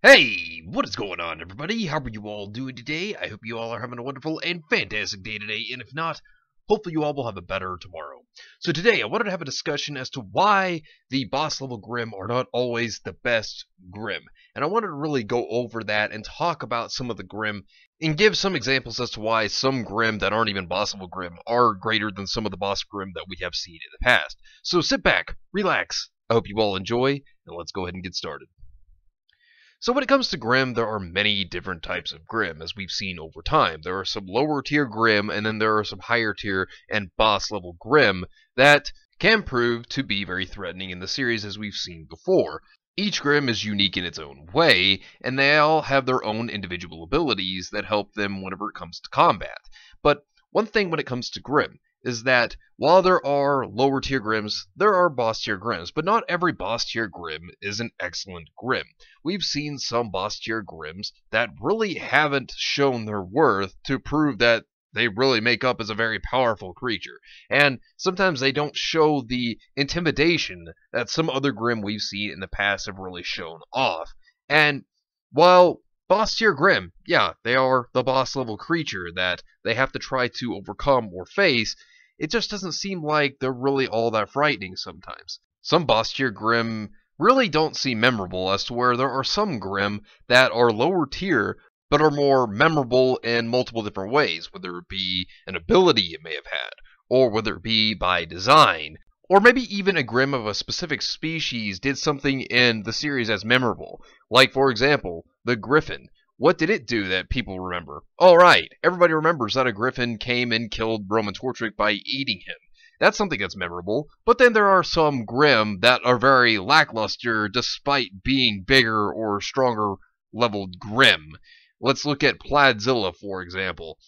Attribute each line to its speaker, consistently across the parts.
Speaker 1: Hey, what is going on, everybody? How are you all doing today? I hope you all are having a wonderful and fantastic day today, and if not, hopefully you all will have a better tomorrow. So today, I wanted to have a discussion as to why the boss level Grimm are not always the best Grimm, and I wanted to really go over that and talk about some of the Grimm and give some examples as to why some Grimm that aren't even boss level Grimm are greater than some of the boss Grimm that we have seen in the past. So sit back, relax, I hope you all enjoy, and let's go ahead and get started. So when it comes to Grimm, there are many different types of Grimm, as we've seen over time. There are some lower tier Grimm, and then there are some higher tier and boss level Grimm that can prove to be very threatening in the series, as we've seen before. Each Grimm is unique in its own way, and they all have their own individual abilities that help them whenever it comes to combat. But one thing when it comes to Grimm is that while there are lower tier Grimms, there are boss tier Grimms, but not every boss tier Grimm is an excellent Grimm. We've seen some boss tier Grimms that really haven't shown their worth to prove that they really make up as a very powerful creature, and sometimes they don't show the intimidation that some other Grimm we've seen in the past have really shown off. And while boss tier Grimm, yeah, they are the boss level creature that they have to try to overcome or face, it just doesn't seem like they're really all that frightening sometimes. Some boss tier Grimm really don't seem memorable, as to where there are some Grimm that are lower tier but are more memorable in multiple different ways, whether it be an ability it may have had, or whether it be by design, or maybe even a Grimm of a specific species did something in the series as memorable. Like, for example, the Griffin. What did it do that people remember? Alright, everybody remembers that a Griffin came and killed Roman Torchic by eating him. That's something that's memorable, but then there are some Grimm that are very lackluster despite being bigger or stronger leveled Grimm. Let's look at Pladzilla, for example.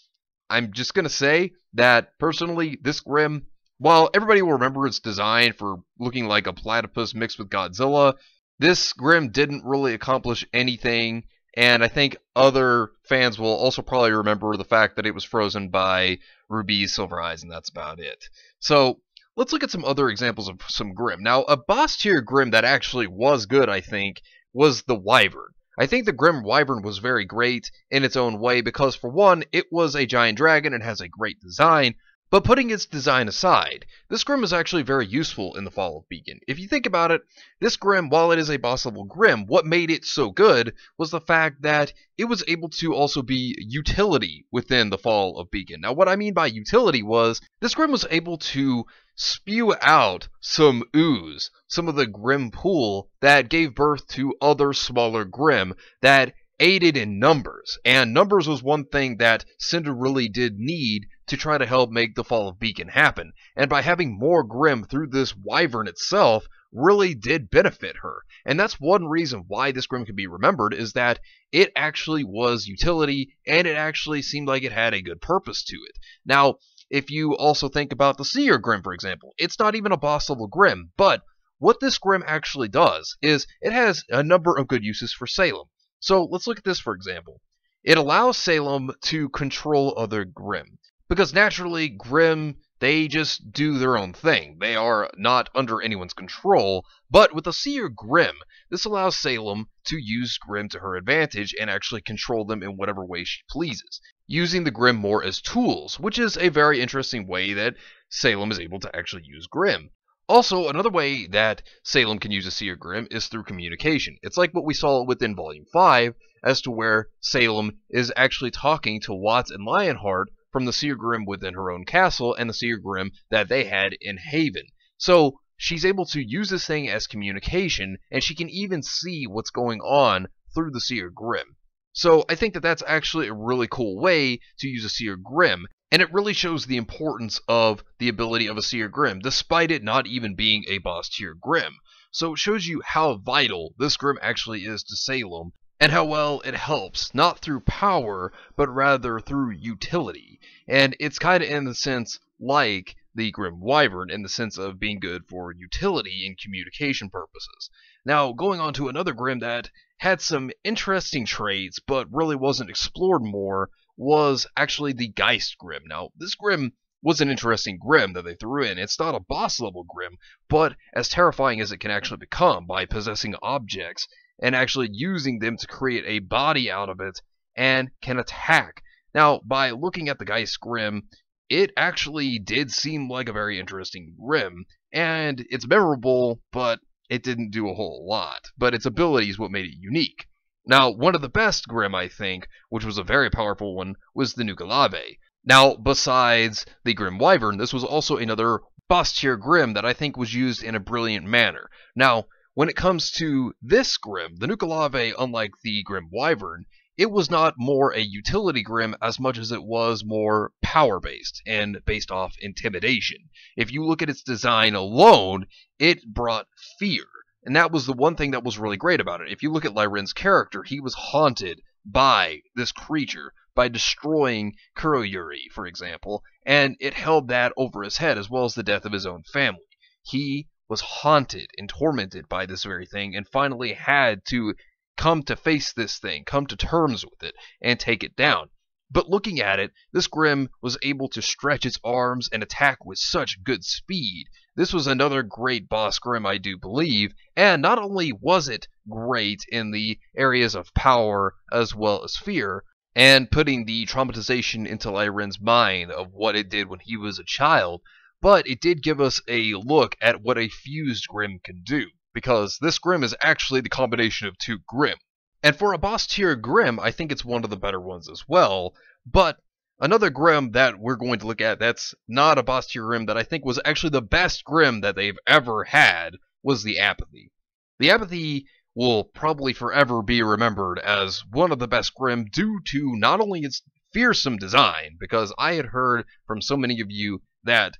Speaker 1: I'm just going to say that, personally, this Grimm, while everybody will remember its design for looking like a platypus mixed with Godzilla, this Grimm didn't really accomplish anything, and I think other fans will also probably remember the fact that it was frozen by RWBY's Silver Eyes, and that's about it. So, let's look at some other examples of some Grimm. Now, a boss tier Grimm that actually was good, I think, was the Wyvern. I think the Grimm Wyvern was very great in its own way because, for one, it was a giant dragon and has a great design, but putting its design aside, this Grimm is actually very useful in the Fall of Beacon. If you think about it, this Grimm, while it is a boss level Grimm, what made it so good was the fact that it was able to also be utility within the Fall of Beacon. Now, what I mean by utility was, this Grimm was able to spew out some ooze, some of the Grimm pool that gave birth to other smaller Grimm that aided in numbers, and numbers was one thing that Cinder really did need to try to help make the Fall of Beacon happen, and by having more Grimm through this Wyvern itself really did benefit her. And that's one reason why this Grimm can be remembered, is that it actually was utility, and it actually seemed like it had a good purpose to it. Now, if you also think about the Seer Grimm, for example, it's not even a boss level Grimm, but what this Grimm actually does is it has a number of good uses for Salem. So let's look at this, for example. It allows Salem to control other Grimm, because naturally Grimm, they just do their own thing. They are not under anyone's control, but with the Seer Grimm, this allows Salem to use Grimm to her advantage and actually control them in whatever way she pleases, using the Grimm more as tools, which is a very interesting way that Salem is able to actually use Grimm. Also, another way that Salem can use a Seer Grimm is through communication. It's like what we saw within Volume 5, as to where Salem is actually talking to Watts and Lionheart from the Seer Grimm within her own castle and the Seer Grimm that they had in Haven. So, she's able to use this thing as communication, and she can even see what's going on through the Seer Grimm. So, I think that that's actually a really cool way to use a Seer Grimm, and it really shows the importance of the ability of a Seer Grimm, despite it not even being a boss tier Grimm. So it shows you how vital this Grimm actually is to Salem, and how well it helps, not through power, but rather through utility. And it's kind of in the sense like the Grimm Wyvern, in the sense of being good for utility and communication purposes. Now, going on to another Grimm that had some interesting traits, but really wasn't explored more, was actually the Geist Grimm. Now, this Grimm was an interesting Grimm that they threw in. It's not a boss level Grimm, but as terrifying as it can actually become by possessing objects and actually using them to create a body out of it and can attack. Now, by looking at the Geist Grimm, it actually did seem like a very interesting Grimm, and it's memorable, but it didn't do a whole lot. But its ability is what made it unique. Now, one of the best Grimm, I think, which was a very powerful one, was the Nuka-Lave. Now, besides the Grim Wyvern, this was also another boss tier Grimm that I think was used in a brilliant manner. Now, when it comes to this Grimm, the Nuka-Lave, unlike the Grim Wyvern, it was not more a utility Grimm as much as it was more power-based and based off intimidation. If you look at its design alone, it brought fear. And that was the one thing that was really great about it. If you look at Lyrin's character, he was haunted by this creature, by destroying Kuroyuri, for example, and it held that over his head, as well as the death of his own family. He was haunted and tormented by this very thing, and finally had to come to face this thing, come to terms with it, and take it down. But looking at it, this Grimm was able to stretch its arms and attack with such good speed. This was another great boss Grimm, I do believe, and not only was it great in the areas of power as well as fear, and putting the traumatization into Lyrin's mind of what it did when he was a child, but it did give us a look at what a fused Grimm can do, because this Grimm is actually the combination of two Grimm. And for a boss tier Grimm, I think it's one of the better ones as well, but another Grimm that we're going to look at that's not a boss tier Grimm that I think was actually the best Grimm that they've ever had was the Apathy. The Apathy will probably forever be remembered as one of the best Grimm due to not only its fearsome design, because I had heard from so many of you that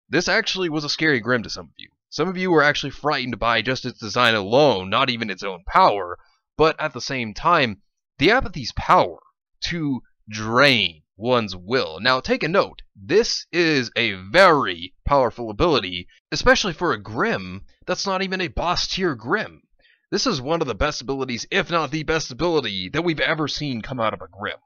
Speaker 1: this actually was a scary Grimm to some of you. Some of you were actually frightened by just its design alone, not even its own power, but at the same time, the Apathy's power to drain one's will. Now, take a note, this is a very powerful ability, especially for a Grimm that's not even a boss tier Grimm. This is one of the best abilities, if not the best ability, that we've ever seen come out of a Grimm.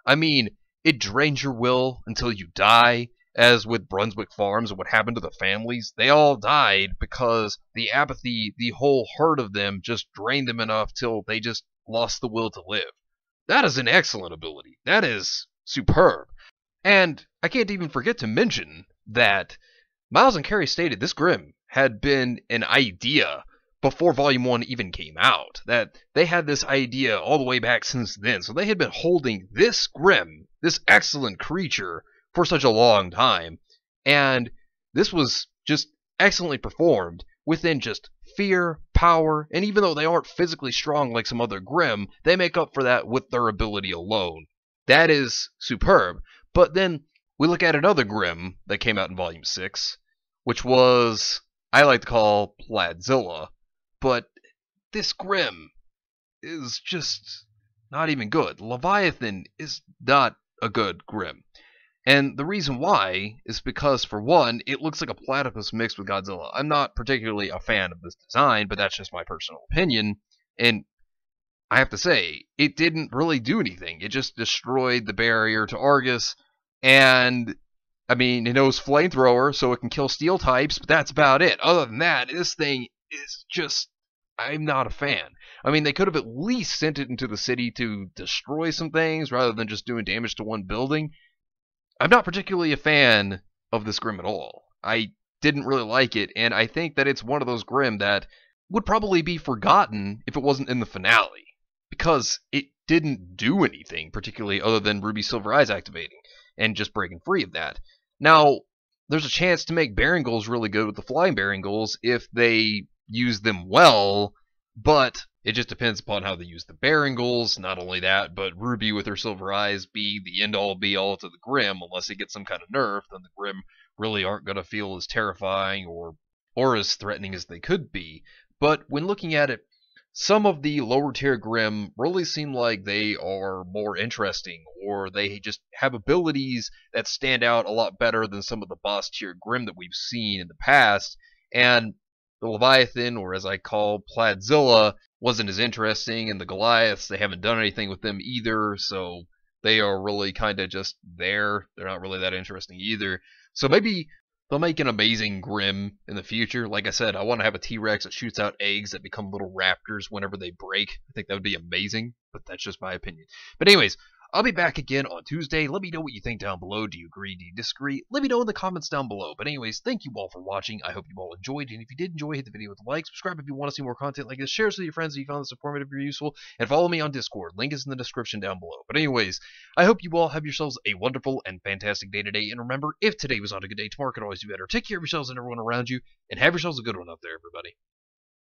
Speaker 1: I mean, it drains your will until you die, as with Brunswick Farms and what happened to the families. They all died because the Apathy, the whole herd of them, just drained them enough till they just lost the will to live. That is an excellent ability. That is superb. And I can't even forget to mention that Miles and Carey stated this Grimm had been an idea before Volume 1 even came out. That they had this idea all the way back since then. So they had been holding this Grimm, this excellent creature, for such a long time. And this was just excellently performed within just fear, power, and even though they aren't physically strong like some other Grimm, they make up for that with their ability alone. That is superb. But then we look at another Grimm that came out in Volume 6, which was, I like to call Pladzilla. But this Grimm is just not even good. Leviathan is not a good Grimm. And the reason why is because, for one, it looks like a platypus mixed with Godzilla. I'm not particularly a fan of this design, but that's just my personal opinion. And I have to say, it didn't really do anything. It just destroyed the barrier to Argus. And, I mean, it knows flamethrower, so it can kill steel types, but that's about it. Other than that, this thing is just... I'm not a fan. I mean, they could have at least sent it into the city to destroy some things, rather than just doing damage to one building. I'm not particularly a fan of this Grimm at all. I didn't really like it, and I think that it's one of those Grimm that would probably be forgotten if it wasn't in the finale, because it didn't do anything particularly other than Ruby Silver Eyes activating, and just breaking free of that. Now, there's a chance to make Barangles really good with the Flying Barangles if they use them well, but it just depends upon how they use the Barangles. Not only that, but Ruby with her Silver Eyes be the end-all be-all to the Grimm. Unless they get some kind of nerf, then the Grimm really aren't going to feel as terrifying or as threatening as they could be. But when looking at it, some of the lower tier Grimm really seem like they are more interesting, or they just have abilities that stand out a lot better than some of the boss tier Grimm that we've seen in the past. And the Leviathan, or as I call Pladzilla, wasn't as interesting, and the Goliaths, they haven't done anything with them either, so they are really kind of just there. They're not really that interesting either. So maybe They'll make an amazing Grimm in the future. Like I said, I want to have a T-Rex that shoots out eggs that become little raptors whenever they break. I think that would be amazing, but that's just my opinion. But anyways, I'll be back again on Tuesday. Let me know what you think down below. Do you agree? Do you disagree? Let me know in the comments down below. But anyways, thank you all for watching. I hope you all enjoyed. And if you did enjoy, hit the video with a like. Subscribe if you want to see more content like this. Share this with your friends if you found this informative or useful. And follow me on Discord. Link is in the description down below. But anyways, I hope you all have yourselves a wonderful and fantastic day today. And remember, if today was not a good day, tomorrow could always be better. Take care of yourselves and everyone around you. And have yourselves a good one out there, everybody.